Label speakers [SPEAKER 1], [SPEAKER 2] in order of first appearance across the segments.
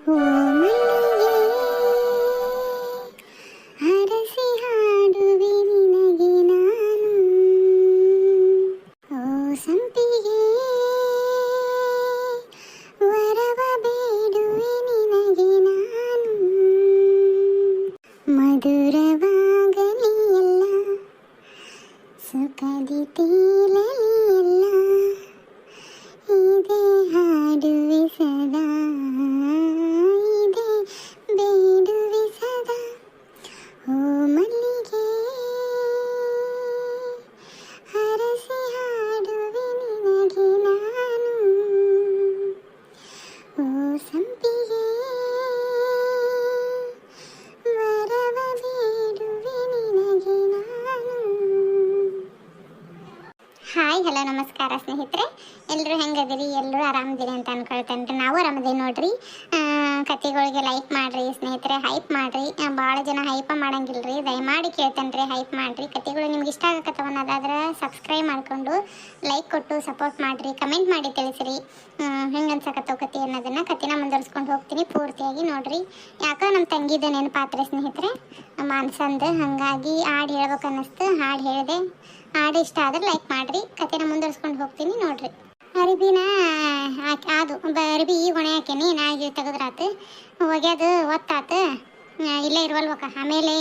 [SPEAKER 1] ಓ ಮಲ್ಲಿಗೆ ಹರಸಿ ಹಾಡುವೆ ನಿನಗೆ ನಾನು, ಓ ಸಂಪಿಗೆ ವರವ ಬೇಡುವೆ ನಿನಗೆ ನಾನು. ಮಧುರವಾಗಲಿ ಎಲ್ಲ, ಸುಖದಿ ತೇಲಲಿ ಎಲ್ಲ, ಇದೇ ಹಾಡುವೆ ಸದಾ, ಇದೇ ಬೇಡುವೆ ಸದಾ. ಓ ಮಲ್ಲಿಗೆ ಹರಸಿ ಹಾಡುವೆ ನಿನಗೆ ನಾನು, ಓ ಸಂಪಿಗೆ ವರವ ಬೇಡುವೆ ನಿನಗೆ ನಾನು. ಹಾಯ್ ಹಲೋ ನಮಸ್ಕಾರ ಸ್ನೇಹಿತರೆ, ಎಲ್ಲರೂ ಹೆಂಗದಿರಿ? ಎಲ್ಲರೂ ಆರಾಮದಿರಿ ಅಂತ ಅನ್ಕೊಳ್ತೇನೆ. ನಾವು ಆರಾಮದೀವಿ ನೋಡ್ರಿ. ಕತೆಗಳಿಗೆ ಲೈಕ್ ಮಾಡಿರಿ ಸ್ನೇಹಿತರೆ, ಹೈಪ್ ಮಾಡಿರಿ. ಭಾಳ ಜನ ಹೈಪ ಮಾಡಂಗಿಲ್ರಿ, ದಯಮಾಡಿ ಕೇಳ್ತೇನೆ ರೀ, ಹೈಪ್ ಮಾಡಿರಿ. ಕತೆಗಳು ನಿಮ್ಗೆ ಇಷ್ಟ ಆಗಕತ್ತವನ್ನೋದಾದ್ರೆ ಸಬ್ಸ್ಕ್ರೈಬ್ ಮಾಡಿಕೊಂಡು ಲೈಕ್ ಕೊಟ್ಟು ಸಪೋರ್ಟ್ ಮಾಡಿರಿ, ಕಮೆಂಟ್ ಮಾಡಿ ತಿಳಿಸಿರಿ ಹೆಂಗೆ ಅನ್ಸಕತ್ತವ ಕತೆ ಅನ್ನೋದನ್ನು. ಕತೆನ ಮುಂದುವರ್ಸ್ಕೊಂಡು ಹೋಗ್ತೀನಿ, ಪೂರ್ತಿಯಾಗಿ ನೋಡ್ರಿ. ಯಾಕೆ ನಮ್ಮ ತಂಗಿದ ನೆನಪಾತ್ರೆ ಸ್ನೇಹಿತರೆ ಮಾನ್ಸಂದು, ಹಾಗಾಗಿ ಹಾಡು ಹೇಳ್ಬೇಕು ಅನ್ನಿಸ್ತು, ಹಾಡು ಹೇಳಿದೆ. ಹಾಡು ಇಷ್ಟ ಆದ್ರೆ ಲೈಕ್ ಮಾಡಿರಿ. ಕತೆನ ಮುಂದುವರ್ಸ್ಕೊಂಡು ಹೋಗ್ತೀನಿ ನೋಡ್ರಿ. ಅರಿಬಿನ ಅದು ಅರಿಬಿ ಈಗ ಹೊಣೆ ಹಾಕೇನಿ, ನಾಳೆಗೆ ತೆಗೆದ್ರಾತು, ಒಗ್ಯೋದು ಒತ್ತಾತು, ಇಲ್ಲೇ ಇರುವಲ್ವಕ್ಕ. ಆಮೇಲೆ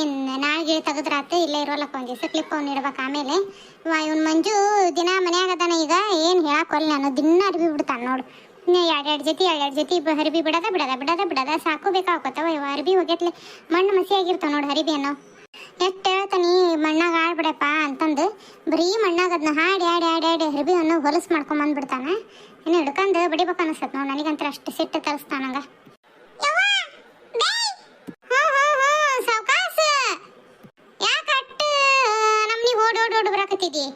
[SPEAKER 1] ನಾಳೆಗೆ ತೆಗೆದ್ರಾತು, ಇಲ್ಲೇ ಇರುವಲ್ಲಕ್ಕ. ಒಂದು ದಿವಸ ಕ್ಲಿಪ್ ಅವ್ನು ಇಡ್ಬೇಕು. ಆಮೇಲೆ ಇವನು ಮಂಜು ದಿನ ಮನ್ಯಾಗ ಅದಾನ. ಈಗ ಏನು ಹೇಳಕ್ಕೊಲ್ಲ, ನಾನು ದಿನ ಅರಿಬಿ ಬಿಡ್ತಾನೆ ನೋಡು. ಎರಡೆರಡು ಜೊತೆ ಅರಿಬಿ ಬಿಡದ ಸಾಕು ಬೇಕಾಗ್ಕೋತಾವ. ಇವ ಅರಿಬಿ ಒಗ್ಯತ್ಲೆ ಮಣ್ಣು ಮಸಿ ಆಗಿರ್ತಾವ ನೋಡಿ ಅರಿಬಿ ಅನ್ನೋ. ಎಷ್ಟು ಹೇಳ್ತಾನೆ ಮಣ್ಣಾಗ ಆಡ್ಬಿಡಪ್ಪ ಅಂತಂದು, ಬರೀ ಮಣ್ಣಾಗ ಅದನ್ನ ಹಾಡಿ ಅರಿಬಿ ಅನ್ನೋ ಹೊಲಸು ಮಾಡ್ಕೊಂಬಂದ್ಬಿಡ್ತಾನೆ. ಇನ್ನು ಹಿಡ್ಕೊಂಡು ಬಡಿಬೇಕು ಅನಿಸ್ತತ್ ನೋಡಿ. ನನಗಂತರ ಅಷ್ಟು ಸಿಟ್ಟು ತರಿಸ್ತಾನಂಗ. ಸಾವ್ಕಾಸ ಯಾಕೆ ಅಟ್ಟು ನಮ್ನಿ ಓಡೋಡು ಬರಾಕತ್ತಿದ್ದಿ?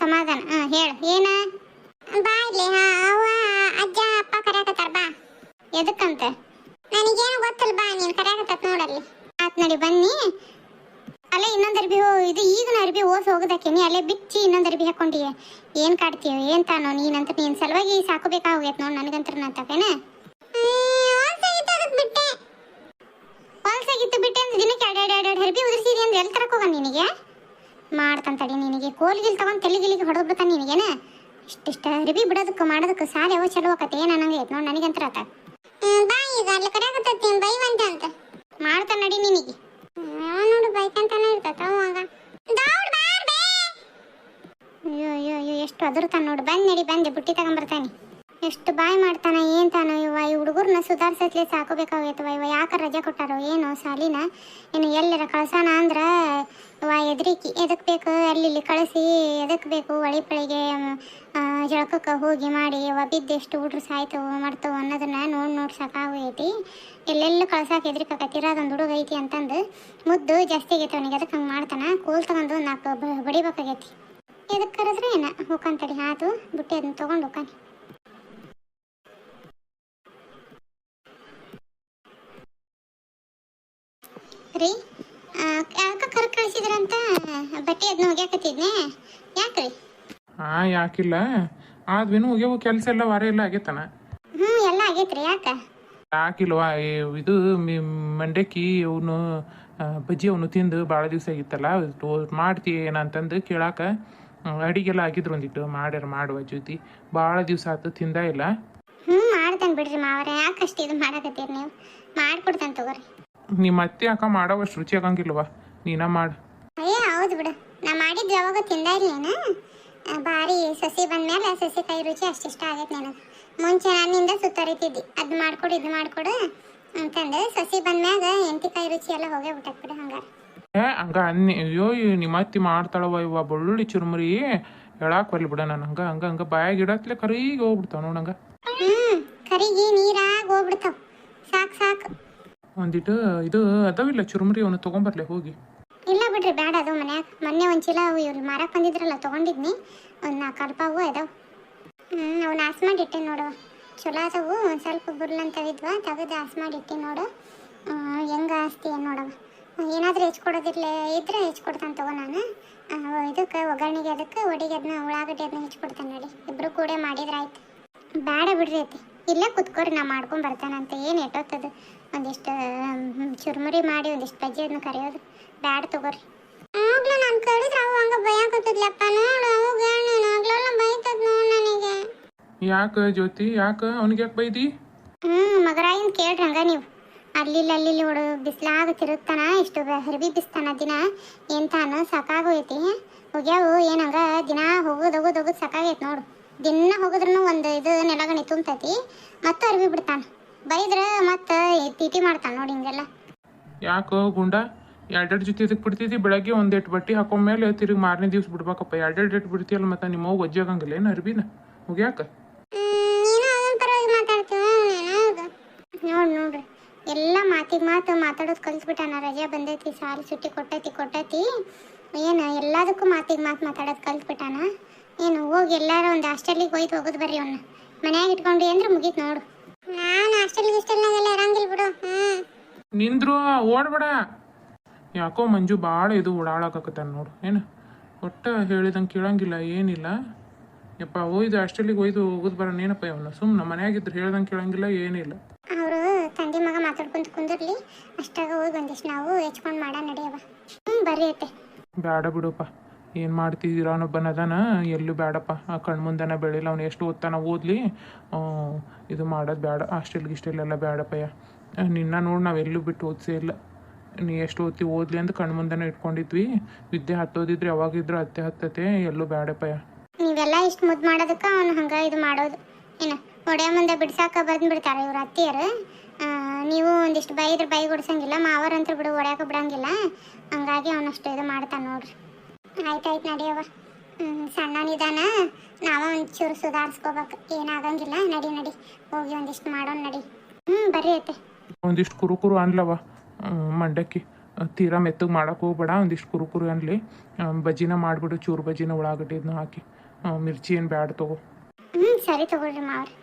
[SPEAKER 1] ಸಮಾಧಾನ. ಹೇಳು ಏನ? ಬಾ ಇಲ್ಲಿ. ಅವ್ವ ಅಜ್ಜ ಅಪ್ಪ ಕರ್ಯಾಕತ್ತಾರ, ಬಾ. ಎದಕ್ಕಂತ ನನಗೇನು ಗೊತ್ತಲ್ಲ, ಬಾ ನೀನು ಕರ್ಯಾಕತ್ತ ನೋಡಲ್ಲಿ. ಆತ್ ನಡಿ ಬನ್ನಿ. ಅಲ್ಲೇ ಇನ್ನೊಂದು ಅರ್ಬಿ ಇದು ಈಗಿನ ಅರ್ಬಿ ಓಸ್ ಹೋಗದಾಕೇನಿ, ಅಲ್ಲೇ ಬಿಚ್ಚಿ ಇನ್ನೊಂದು ಅರ್ಬಿ ಹಾಕೊಂಡಿಯ. ಏನು ಕಾಡ್ತೀಯ ಏನು ತಾನೋ ನೀನಂತ, ನೀನು ಸಲುವಾಗಿ ಸಾಕು ಬೇಕಾಗೋಗೈತೆ ನೋಡಿ ನನಗಂತರ. ನಂತಕೇನ ಹೊಲ್ಸಾಗಿತ್ತು ಬಿಟ್ಟೆ ಅಂದ್ರೆ ದಿನಕ್ಕೆ ಎರಡು ಅರ್ಬಿ ಉದುರಿಸಿದಿ ಅಂದ್ರೆ ಎಲ್ಲಿ ತರಕ್ಕೆ ಹೋಗ ನಿನಗೆ? ಮಾಡ್ತಾನೆ ನಿನಗೆ ಕೋಲ್ಗಿಲ್ ತಗೊಂಡು ತೆಲಿಗಿಲಿಗೆ ಹೊಡೆದು ಬಿಡ್ತಾನೆ ನಿನಗೇನ? ಇಷ್ಟ ಅರ್ಬಿ ಬಿಡೋದಕ್ಕೆ ಮಾಡೋದಕ್ಕೆ ಸಾಲ ಯಾವ ಚಲೋ ಆಕತ್ತೆ ಏನು ಅನ್ನಂಗೆ ಐತೆ ನೋಡಿ ನನಗಂತರ ಆತ. ಬಾ ಈಗ ಅಲ್ಲಿ ಕರೆಯಾಕತ್ತೀನಿ ಬೈವಂತೆ ಅಂತ ಮಾಡ್ತಾನೆ ನಡಿ ನಿನಗೆ. ನೋಡು ಬೈಕಂತಾನೆ ಇರ್ತತ ಅವಾಗ. ಅಯ್ಯೋ ಎಷ್ಟು ಅದರ್ತಾನೆ ನೋಡು. ಬಂದೆ ಬುಟ್ಟಿ ತಗೊಂಬರ್ತಾನೆ. ಎಷ್ಟು ಬಾಯ್ ಮಾಡ್ತಾನೆ ಏನು ತಾನೋ. ಈ ಹುಡುಗರ್ನ ಸುಧಾರಿಸತ್ಲೆ ಸಾಕೋಬೇಕಾಗೈತವ. ಯಾಕೆ ರಜೆ ಕೊಟ್ಟಾರೋ ಏನೋ ಸಾಲಿನ, ಇನ್ನು ಎಲ್ಲರ ಕಳ್ಸೋಣ ಅಂದ್ರೆ ಎದ್ರಿಕಿ. ಎದಕ್ಕೆ ಬೇಕು ಅಲ್ಲಿ ಕಳಿಸಿ, ಎದಕ್ಕೆ ಬೇಕು ಒಳಿ ಪಳಿಗೆ ಜಳಕಕ್ಕೆ ಹೋಗಿ ಮಾಡಿ ಬಿದ್ದೆಷ್ಟು ಹುಡ್ರು ಸಾಯ್ತವು ಮಾಡ್ತವು ಅನ್ನೋದನ್ನ ನೋಡಿ ಸಾಕಾಗೈತಿ. ಎಲ್ಲೆಲ್ಲ ಕಳ್ಸಾಕ ಎದ್ರಿಕಾಕತ್ತಿರ ಅದೊಂದು ಹುಡುಗ ಐತಿ ಅಂತಂದು ಮುದ್ದು ಜಾಸ್ತಿ ಆಗೈತೆ ಅವನಿಗೆ. ಅದಕ್ಕೆ ಹಂಗೆ ಮಾಡ್ತಾನೆ. ಕೂಲ್ ತಗೊಂಡು 4 ಬಡಿಬೇಕಾಗೈತಿ. ಎದಕ್ಕೆ ಕರೆದ್ರೆ ಏನ ಹೋಗಂತಡಿ. ಆತು ಬುಟ್ಟಿ ಅದನ್ನ ತೊಗೊಂಡು ಹೋಗಾನೆ. ರೀ ಯಾಕೆ ಕರ್ ಕಳಿಸಿದ್ರಂತ ಬಟ್ಟೆ ಅದನ್ನ ಒಗ್ಯಾಕತ್ತಿದ್ನೆ, ಯಾಕ್ರಿ?
[SPEAKER 2] ಯಾಕಿಲ್ಲ, ಆದ್ವೇನು ಒಗ್ಯವು ಕೆಲಸ ಎಲ್ಲ ವಾರ ಎಲ್ಲ ಆಗೈತನ.
[SPEAKER 1] ಎಲ್ಲ ಆಗೈತ್ರಿ.
[SPEAKER 2] ಯಾಕಿಲ್ವಾ? ಇದು ಮಂಡಕ್ಕಿ ಅವನು ಬಜ್ಜಿ ಅವನು ತಿಂದು ಭಾಳ ದಿವಸ ಆಗಿತ್ತಲ್ಲ, ಮಾಡ್ತಿ ಏನಂತಂದು ಕೇಳಾಕ ಅಡಿಗೆಲ್ಲ ಆಗಿದ್ರು ಒಂದಿಟ್ಟು ಮಾಡುವ ಜ್ಯೋತಿ. ಭಾಳ ದಿವಸ ಆಯ್ತು ತಿಂದ ಇಲ್ಲ.
[SPEAKER 1] ಮಾಡ್ತೇನೆ ಬಿಡ್ರಿ ಮಾವರ, ಯಾಕಷ್ಟು ಇದು ಮಾಡಕತ್ತೀರಿ ನೀವು? ಮಾಡ್ಕೊಡ್ತೇನೆ ತಗೋರಿ.
[SPEAKER 2] ನಿಮ್ಮ ಅತ್ತೆ ಅಕ್ಕ ಮಾಡೋವಷ್ಟು ರುಚಿ ಆಗಂಗಿಲ್ವಾ? ನೀನ ಮಾಡು.
[SPEAKER 1] ಹೌದು ಬಿಡು, ನಾ ಮಾಡಿದ್ದು ಯಾವಾಗ ತಿಂದ ಇಲ್ಲೇನ? ಭಾರಿ ಸಸಿ ಬಂದ್ಮೇಲೆ ಸಸಿ ಕೈ ರುಚಿ ಅಷ್ಟಿಷ್ಟ ಆಗೈತೆ ನನಗೆ. ಮುಂಚೆ ನನ್ನಿಂದ ಸುತ್ತರಿತಿದ್ದಿ, ಅದು ಮಾಡ್ಕೊಡು ಇದು ಮಾಡ್ಕೊಡು ಅಂತಂದು ಸಸಿ ಬಂದ್ಮ್ಯಾಗ ಎಂಟಿ ಕೈ ರುಚಿ ಎಲ್ಲ ಹೋಗೇ ಬಿಟ್ಟಕ್ ಬಿಡು.
[SPEAKER 2] ಹಂಗ ಅನ್ನಿ. ಅಯ್ಯೋ ನಿಮ್ಮ ಅತ್ತಿ ಮಾಡ್ತಾಳವ ಇವ ಬೆಳ್ಳುಳ್ಳಿ ಚುರುಮುರಿ ಹೇಳಾಕ್ ಬರ್ಲಿ ಬಿಡ. ನಾನು ಹಂಗ ಬಾಯಾಗ ಇಡತ್ಲೆ ಕರೀಗೆ ಹೋಗ್ಬಿಡ್ತಾವ ನೋಡಂಗ.
[SPEAKER 1] ಕರಿಗೆ ನೀರಾಗ ಹೋಗ್ಬಿಡ್ತಾವ. ಸಾಕು
[SPEAKER 2] ಒಂದಿಟ್ಟು ಇದು ಅದಾವಿಲ್ಲ ಚುರುಮುರಿ, ಅವನು ತಗೊಂಬರ್ಲೆ ಹೋಗಿ.
[SPEAKER 1] ಇಲ್ಲ ಬಿಡ್ರಿ ಬೇಡ, ಅದು ಮನ್ಯಾಗ ಮೊನ್ನೆ ಒಂದು ಚೀಲ ಇವ್ರು ಮಾರಕ್ಕೆ ಬಂದಿದ್ರಲ್ಲ ತೊಗೊಂಡಿದ್ನಿ. ಒಂದು 4 ಅಲ್ಪಾವು ಅದಾವ. ಅವ್ನು ಆಸ್ ಮಾಡಿ ಇಟ್ಟೆ ನೋಡುವ. ಚಲೋ ಅದಾವು. ಒಂದು ಸ್ವಲ್ಪ ಬುರ್ಲಂತವಿದ್ವ ತೆಗೆದು ಆಸ್ ಮಾಡಿ ಇಟ್ಟೆ ನೋಡು. ಹೆಂಗೆ ಆಸ್ತಿ ನೋಡವ. ಏನಾದರೂ ಹೆಚ್ಕೊಡೋದಿರ್ಲೆ ಇದ್ರೆ ಹೆಚ್ಕೊಡ್ತಾನೆ ತಗೋ. ನಾನು ಇದಕ್ಕೆ ಒಗ್ಗರಣೆಗೆ ಅದಕ್ಕೆ ಒಡಿಗೆ ಅದನ್ನ ಉಳ್ಳಾಗಡ್ಡಿ ಅದನ್ನ ಹೆಚ್ಚಿಕೊಡ್ತಾನೆ ನೋಡಿ. ಇಬ್ರು ಕೂಡ ಮಾಡಿದ್ರೆ ಆಯ್ತು. ಬೇಡ ಬಿಡ್ರಿ ಐತಿ ಇಲ್ಲೇ ಕುತ್ಕೋರಿ ನಾ ಮಾಡ್ಕೊಂಡು ಬರ್ತಾನಂತ ಏನು ಎಟ್ಟೋತದು ಒಂದಿಷ್ಟು ಚುರುಮುರಿ ಮಾಡಿ ಒಂದಿಷ್ಟು ಬಜ್ಜಿ ಅದನ್ನ ಕರೆಯೋದು ಬ್ಯಾಡ ತಗೋರಿ. ಆಗ್ಲೂ ನಾನು ಕಳಿದ್ರೆ ಅವು ಹಂಗೆ ಭಯಕತ್ತದ್ಲಪ್ಪ ನೋಡು ಅವಾಗ ನೀನು ಆಗ್ಲೆಲ್ಲ ಬೈತದ ನೋಡು ನನಗೆ.
[SPEAKER 2] ಯಾಕೆ ಜ್ಯೋತಿ, ಯಾಕೆ ಅವ್ನಿಗೆ ಯಾಕೆ ಬೈದಿ?
[SPEAKER 1] ಮಗರಾಗಿಂದ ಕೇಳ್ರಿ ಹಂಗ ನೀವು. ಅಲ್ಲಿ ಹೊಡು ಬಿಸಿಲಾಗ ತಿರುಗ್ತಾನ, ಇಷ್ಟು ಹರಿಬಿ ಬಿಸ್ತಾನ ದಿನ ಎಂತಾನು ಸಾಕಾಗೋಯ್ತಿ. ಹೋಗ್ಯಾವು ಏನಂಗ ದಿನ ಹೋಗೋದು ಸಾಕಾಗೈತೆ ನೋಡು. ದಿನ ಹೋಗಿದ್ರೂ ಒಂದು ಇದು ನೆಲಗಣಿ ತುಂಬತೈತಿ, ಮತ್ತೆ ಅರ್ವಿ ಬಿಡ್ತಾನೆ. ಬೈದ್ರೆ ಮತ್ತೆ ತೀಟಿ ಮಾಡ್ತಾನೆ ನೋಡಿ ಹಿಂಗೆಲ್ಲ.
[SPEAKER 2] ಯಾಕೆ ಗುಂಡ ಎರಡೆರಡು ಜೊತೆ ಇದಕ್ಕೆ ಬಿಡ್ತಿದ್ದಿ? ಬೆಳಗ್ಗೆ ಒಂದೆಟ್ಟು ಬಟ್ಟೆ ಹಾಕೊಂಡ್ಮೇಲೆ ತಿರುಗಿ ಮಾರನೇ ದಿವ್ಸ ಬಿಡ್ಬೇಕಪ್ಪ. ಎರಡೆರಡು ಡೇಟ್ ಬಿಡ್ತೀಯಲ್ಲ, ಮತ್ತೆ ನಿಮ್ಮ ಅವ್ವ ಒಜ್ಜೆ ಆಗಂಗಿಲ್ಲ ಏನು ಅರ್ಬಿನ? ಹೋಗ್ಯಾಕ
[SPEAKER 1] ನೋಡ್ರಿ ಎಲ್ಲ ಮಾತಿಗೆ ಮಾತು ಮಾತಾಡೋದು ಕಲ್ತ್ಬಿಟ್ಟಾನ. ರಜೆ ಬಂದೈತಿ, ಸಾಲಿ ಸುಟ್ಟಿ ಕೊಟ್ಟೈತಿ ಏನು ಎಲ್ಲದಕ್ಕೂ ಮಾತಿಗೆ ಮಾತು ಮಾತಾಡೋದು ಕಲ್ತ್ಬಿಟ್ಟಾನ. ಏನು ಹೋಗಿ ಎಲ್ಲಾರ ಒಂದು ಹಾಸ್ಟೆಲಿಗೆ ಹೋಗೋದು ಬರ್ರಿ ಅವನ್ನ ಮನ್ಯಾಗ ಇಟ್ಕೊಂಡ್ರಿ ಅಂದ್ರೆ ಮುಗೀತು ನೋಡು. ನಾನು ಹಾಸ್ಟೆಲ್ನಾಗೆಲ್ಲ ಇರಂಗಿಲ್ಲ ಬಿಡು.
[SPEAKER 2] ನಿಂದ್ರು ಓಡ್ಬೇಡ. ಯಾಕೋ ಮಂಜು ಭಾಳ ಇದು ಓಡಾಳಕತ್ತಾನ ನೋಡು. ಏನು ಒಟ್ಟು ಹೇಳಿದಂಗೆ ಕೇಳಂಗಿಲ್ಲ ಏನಿಲ್ಲ. ಯಪ್ಪ ಒಯ್ದು ಹಾಸ್ಟೆಲಿಗೆ ಹೋಗೋದು ಬರೋಣ ಏನಪ್ಪ ಅವನು. ಸುಮ್ಮನೆ ಮನ್ಯಾಗಿದ್ರೆ ಹೇಳ್ದಂಗೆ ಕೇಳಂಗಿಲ್ಲ ಏನಿಲ್ಲ.
[SPEAKER 1] ಅವರು ತಂದೆ ಮಗ ಮಾತಾಡ್ಕೊಂತ ಕುಂದಿರ್ಲಿ, ಅಷ್ಟಾಗ ಹೋಗಿ ಒಂದಿಷ್ಟು ನಾವು ಹೆಚ್ಕೊಂಡು ಮಾಡ ನಡೆಯವ. ಬರ್ರಿ ಐತೆ.
[SPEAKER 2] ಬೇಡ ಬಿಡಪ್ಪ, ಏನು ಮಾಡ್ತಿದ್ದೀರ ಅನ್ನೊಬ್ಬನದಾನ. ಎಲ್ಲೂ ಬೇಡಪ್ಪ, ಆ ಕಣ್ಮುಂದನ ಬೆಳಿಲ್ಲ. ಅವ್ನು ಎಷ್ಟು ಓದ್ತಾನ ಓದಲಿ, ಇದು ಮಾಡೋದು ಬೇಡ. ಹಾಸ್ಟೆಲ್ಗಿಷ್ಟೆಲ್ಲ ಬೇಡಪ್ಪಯ್ಯ. ನಿನ್ನ ನೋಡಿ ನಾವೆಲ್ಲೂ ಬಿಟ್ಟು ಓದಿಸೇ ಇಲ್ಲ. ನೀ ಎಷ್ಟು ಓದಲಿ ಅಂತ ಕಣ್ಮುಂದನ ಇಟ್ಕೊಂಡಿದ್ವಿ. ವಿದ್ಯೆ ಹತ್ತೋದಿದ್ರೆ ಯಾವಾಗಿದ್ರು ಅತ್ತೆ ಹತ್ತತೆ. ಎಲ್ಲೂ ಬೇಡಪ್ಪಯ್ಯ.
[SPEAKER 1] ನೀವೆಲ್ಲ ಇಷ್ಟು ಮುದ್ದು ಮಾಡೋದಕ್ಕೆ ಅವ್ನು ಹಂಗೆ ಇದು ಮಾಡೋದು. ಏನು ಒಡೆಯ ಮುಂದೆ ಬಿಡ್ಸಾಕ ಬಂದ್ಬಿಡ್ತಾರೆ ಇವ್ರ ಅತ್ತಿಯರು. ನೀವು ಒಂದಿಷ್ಟು ಬೈದ್ರೆ ಬೈ ಗುಡ್ಸಂಗಿಲ್ಲ, ಮಾವರಂತೂ ಬಿಡು ಹೊಡ್ಯಾಕ ಬಿಡಂಗಿಲ್ಲ. ಹಂಗಾಗಿ ಅವನಷ್ಟು ಇದು ಮಾಡ್ತಾನೆ ನೋಡ್ರಿ. ಆಯ್ತಾಯ್ತು ನಡಿಯವ. ಸಣ್ಣ ನಿಧಾನ, ನಾವ ಒಂಚೂರು ಸುಧಾರಿಸ್ಕೋಬೇಕು. ಏನಾಗಂಗಿಲ್ಲ. ನಡಿ ಹೋಗಿ ಒಂದಿಷ್ಟು ಮಾಡೋಣ ನಡಿ. ಬರ್ರಿ ಐತೆ.
[SPEAKER 2] ಒಂದಿಷ್ಟು ಕುರುಕುರು ಅನ್ಲವ ಮಂಡಕ್ಕಿ. ತೀರಾ ಮೆತ್ತಗೆ ಮಾಡೋಕೆ ಹೋಗ್ಬೇಡ. ಒಂದಿಷ್ಟು ಕುರುಕುರು ಅನ್ಲಿ. ಬಜ್ಜಿನ ಮಾಡಿಬಿಡು, ಚೂರು ಬಜ್ಜಿನ ಉಳ್ಳಾಗಡ್ಡಿ ಇದನ್ನ ಹಾಕಿ. ಮಿರ್ಚಿ ಏನು ಬ್ಯಾಡ ತಗೋ.
[SPEAKER 1] ಸರಿ ತಗೊಳ್ರಿ ಮಾವ್ರಿ.